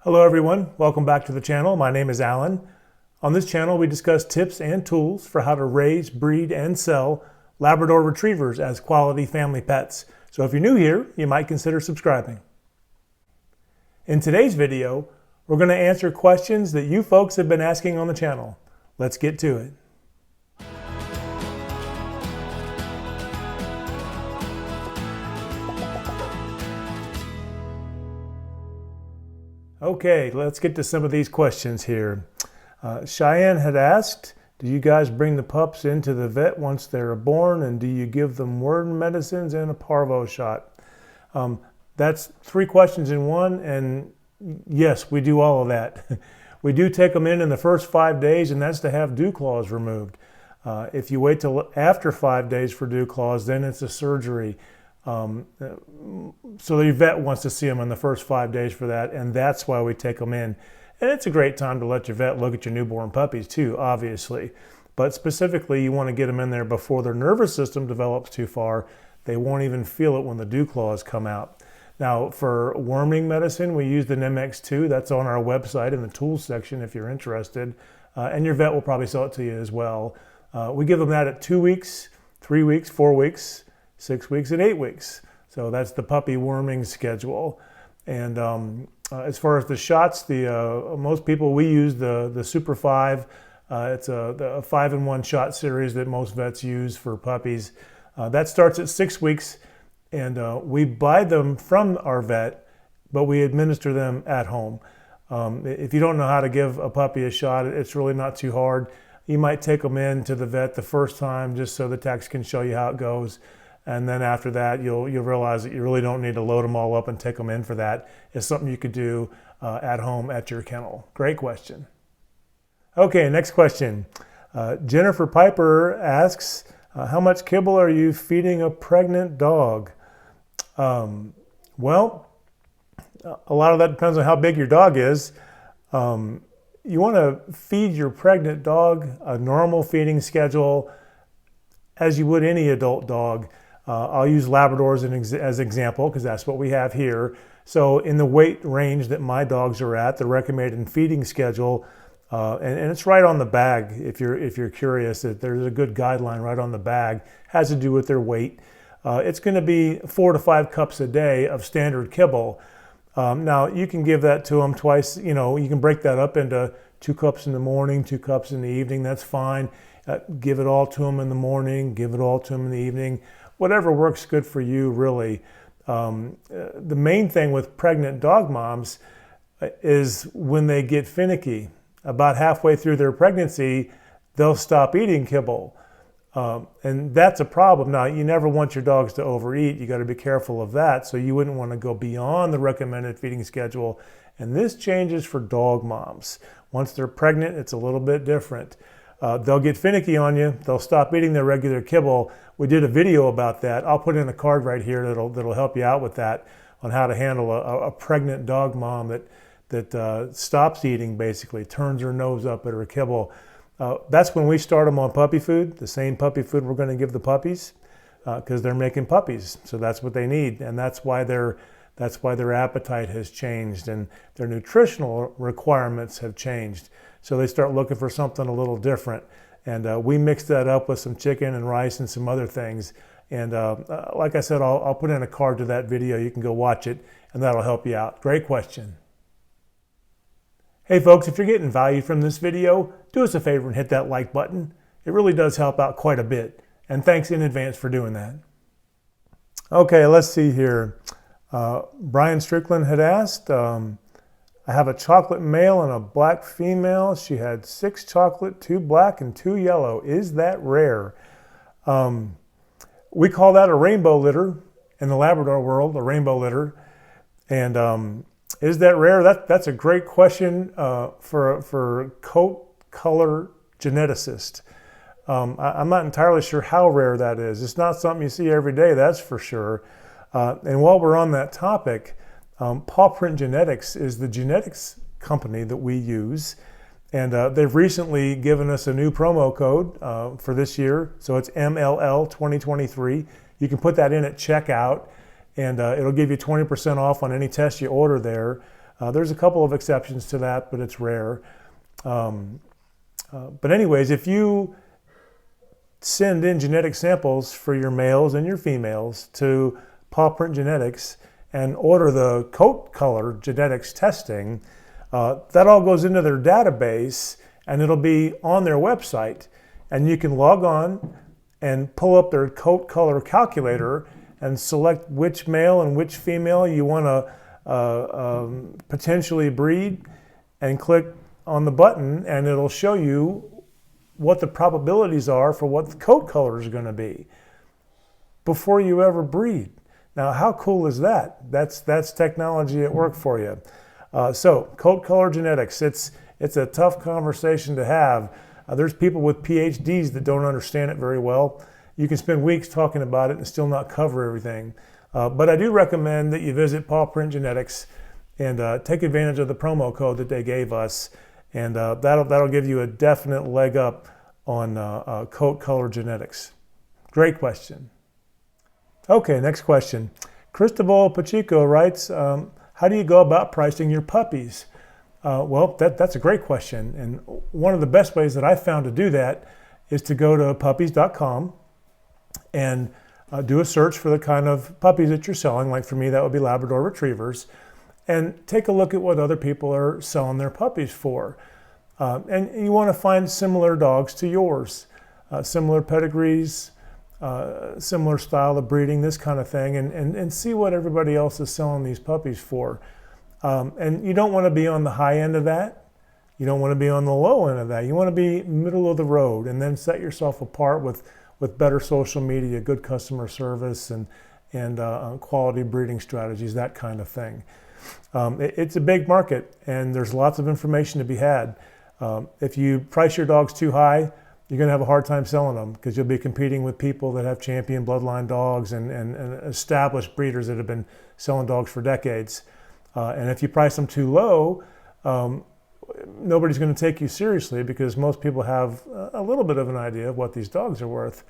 Hello everyone, welcome back to the channel. My name is Alan. On this channel we discuss tips and tools for how to raise, breed, and sell Labrador Retrievers as quality family pets. So if you're new here, you might consider subscribing. In today's video, we're going to answer questions that you folks have been asking on the channel. Let's get to it. Okay, let's get to some of these questions here. Cheyenne had asked, do you guys bring the pups into the vet once they're born, and do you give them worm medicines and a parvo shot? That's three questions in one, and yes, we do all of that. We do take them in the first 5 days, and that's to have dew claws removed. If you wait till after 5 days for dew claws, then it's a surgery. So the vet wants to see them in the first 5 days for that, and that's why we take them in. And it's a great time to let your vet look at your newborn puppies too, obviously. But specifically, you want to get them in there before their nervous system develops too far. They won't even feel it when the dew claws come out. Now, for worming medicine, we use the NMX2. That's on our website in the tools section if you're interested. And your vet will probably sell it to you as well. We give them that at 2 weeks, 3 weeks, 4 weeks, 6 weeks, and 8 weeks. So that's the puppy worming schedule. And as far as the shots, most people, we use the Super 5. It's a 5-in-1 shot series that most vets use for puppies. That starts at 6 weeks, and we buy them from our vet, but we administer them at home. If you don't know how to give a puppy a shot, it's really not too hard. You might take them in to the vet the first time just so the techs can show you how it goes. And then after that, you'll realize that you really don't need to load them all up and take them in for that. It's something you could do at home at your kennel. Great question. Okay, next question. Jennifer Piper asks, how much kibble are you feeding a pregnant dog? Well, a lot of that depends on how big your dog is. You want to feed your pregnant dog a normal feeding schedule as you would any adult dog. I'll use Labradors as an example because that's what we have here. So in the weight range that my dogs are at, the recommended feeding schedule, and it's right on the bag if you're curious, that there's a good guideline right on the bag, has to do with their weight. It's going to be 4 to 5 cups a day of standard kibble. Now you can give that to them twice, you can break that up into 2 cups in the morning, 2 cups in the evening, that's fine. Give it all to them in the morning, give it all to them in the evening. Whatever works good for you, really. The main thing with pregnant dog moms is when they get finicky. About halfway through their pregnancy, they'll stop eating kibble. And that's a problem. Now, you never want your dogs to overeat. You got to be careful of that. So you wouldn't want to go beyond the recommended feeding schedule. And this changes for dog moms. Once they're pregnant, it's a little bit different. They'll get finicky on you. They'll stop eating their regular kibble. We did a video about that. I'll put in a card right here that'll help you out with that, on how to handle a pregnant dog mom that stops eating, basically turns her nose up at her kibble. That's when we start them on puppy food, the same puppy food we're going to give the puppies, because they're making puppies. So that's what they need, and that's why their appetite has changed and their nutritional requirements have changed. So they start looking for something a little different. And we mix that up with some chicken and rice and some other things. And like I said, I'll put in a card to that video. You can go watch it, and that'll help you out. Great question. Hey folks, if you're getting value from this video, do us a favor and hit that like button. It really does help out quite a bit. And thanks in advance for doing that. Okay, let's see here. Brian Strickland had asked, I have a chocolate male and a black female. She had 6 chocolate, 2 black, and 2 yellow. Is that rare? We call that a rainbow litter in the Labrador world, a rainbow litter. And is that rare? That's a great question for a coat color geneticist. I'm not entirely sure how rare that is. It's not something you see every day, that's for sure. And while we're on that topic, Paw Print Genetics is the genetics company that we use, and they've recently given us a new promo code for this year, so it's MLL 2023. You can put that in at checkout, and it'll give you 20% off on any test you order there. There's a couple of exceptions to that, but it's rare. But anyways, if you send in genetic samples for your males and your females to Paw Print Genetics and order the coat color genetics testing, that all goes into their database and it'll be on their website. And you can log on and pull up their coat color calculator and select which male and which female you want to potentially breed, and click on the button and it'll show you what the probabilities are for what the coat color is going to be before you ever breed. Now, how cool is that? That's technology at work for you. So, coat color genetics, it's a tough conversation to have. There's people with PhDs that don't understand it very well. You can spend weeks talking about it and still not cover everything. But I do recommend that you visit Paw Print Genetics and take advantage of the promo code that they gave us. And that'll give you a definite leg up on coat color genetics. Great question. Okay, next question. Cristobal Pacheco writes, how do you go about pricing your puppies? Well, that's a great question. And one of the best ways that I've found to do that is to go to puppies.com and do a search for the kind of puppies that you're selling. Like for me, that would be Labrador Retrievers. And take a look at what other people are selling their puppies for. And you want to find similar dogs to yours, similar pedigrees, similar style of breeding, this kind of thing, and see what everybody else is selling these puppies for. And you don't want to be on the high end of that. You don't want to be on the low end of that. You want to be middle of the road, and then set yourself apart with better social media, good customer service, and quality breeding strategies, that kind of thing. It's a big market, and there's lots of information to be had. If you price your dogs too high, you're going to have a hard time selling them, because you'll be competing with people that have champion bloodline dogs and established breeders that have been selling dogs for decades. And if you price them too low, nobody's going to take you seriously, because most people have a little bit of an idea of what these dogs are worth.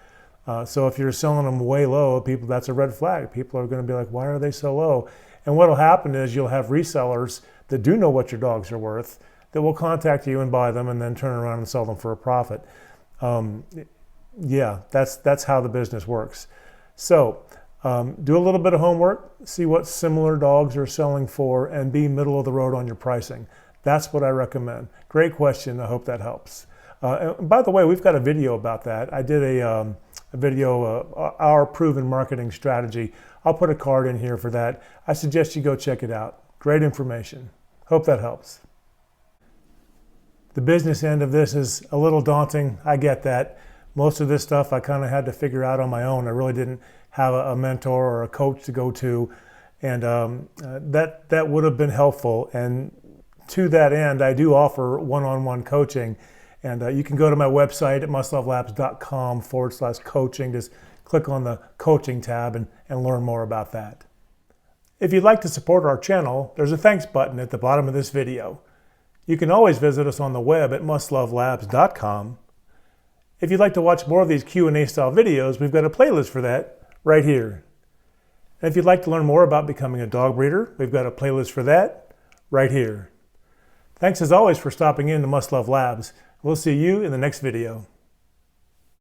So if you're selling them way low, that's a red flag. People are going to be like, why are they so low? And what will happen is you'll have resellers that do know what your dogs are worth that will contact you and buy them and then turn around and sell them for a profit. Yeah, that's how the business works. So do a little bit of homework, see what similar dogs are selling for, and be middle of the road on your pricing. That's what I recommend. Great question. I hope that helps. And by the way, we've got a video about that. I did a video, our proven marketing strategy. I'll put a card in here for that. I suggest you go check it out. Great information. Hope that helps. The business end of this is a little daunting. I get that. Most of this stuff I kind of had to figure out on my own. I really didn't have a mentor or a coach to go to, and that would have been helpful. And to that end, I do offer one-on-one coaching, and you can go to my website at mustlovelabs.com/coaching. Just click on the coaching tab and learn more about that. If you'd like to support our channel, there's a thanks button at the bottom of this video. You can always visit us on the web at mustlovelabs.com. If you'd like to watch more of these Q&A style videos, we've got a playlist for that right here. And if you'd like to learn more about becoming a dog breeder, we've got a playlist for that right here. Thanks as always for stopping in to Must Love Labs. We'll see you in the next video.